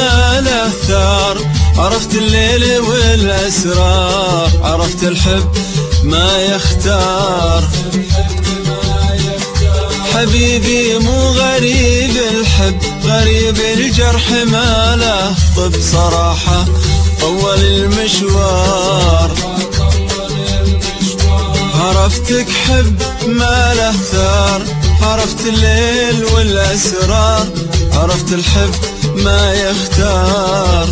ما له ثار. عرفت الليل والأسرار، عرفت الحب ما يختار. حبيبي مو غريب الحب، غريب الجرح ما له طب. صراحة طول المشوار، عرفتك حب ما له ثار. عرفت الليل والأسرار، عرفت الحب ما يختار.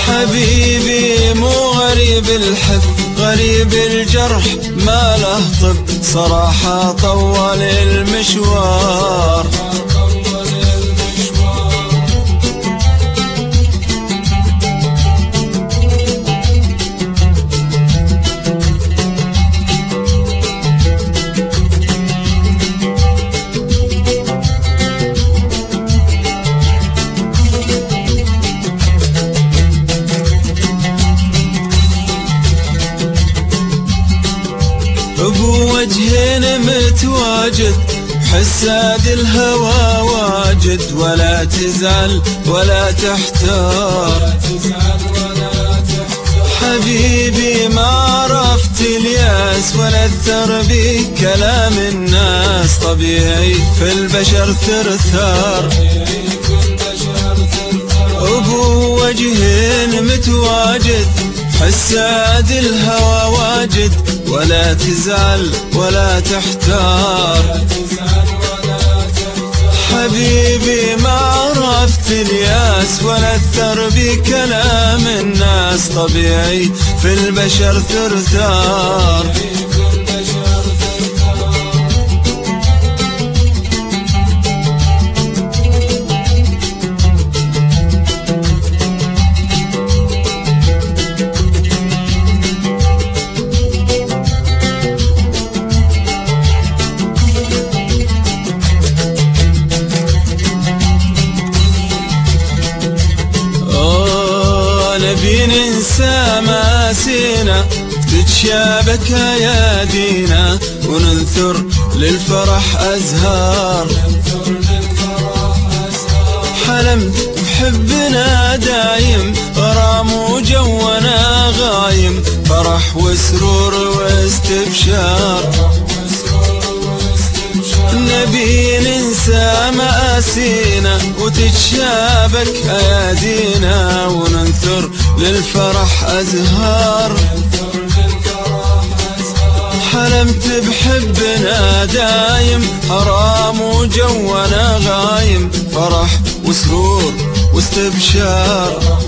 حبيبي مو غريب الحب، غريب الجرح ما له طب. صراحة طول المشوار. بوجهين متواجد، حساد الهوى واجد. ولا تزعل ولا تحتار، حبيبي ما عرفت الياس ولا التربي. كلام الناس طبيعي في البشر ثرثار. بوجهين متواجد، حساد الهوى واجد. ولا تزعل ولا تحتار، حبيبي ما عرفت الياس ولا التربي. كلام الناس طبيعي في البشر ثرثار. نبي ننسى ماسينا، تتشابك ايادينا. وننثر للفرح ازهار. حلمت بحبنا دايم، غرام وجونا غايم. فرح وسرور واستبشار. نبي ننسى مآسينا، وتتشابك أيادينا. وننثر للفرح أزهار. حلمت بحبنا دايم، حرام وجونا غايم. فرح وسرور واستبشار.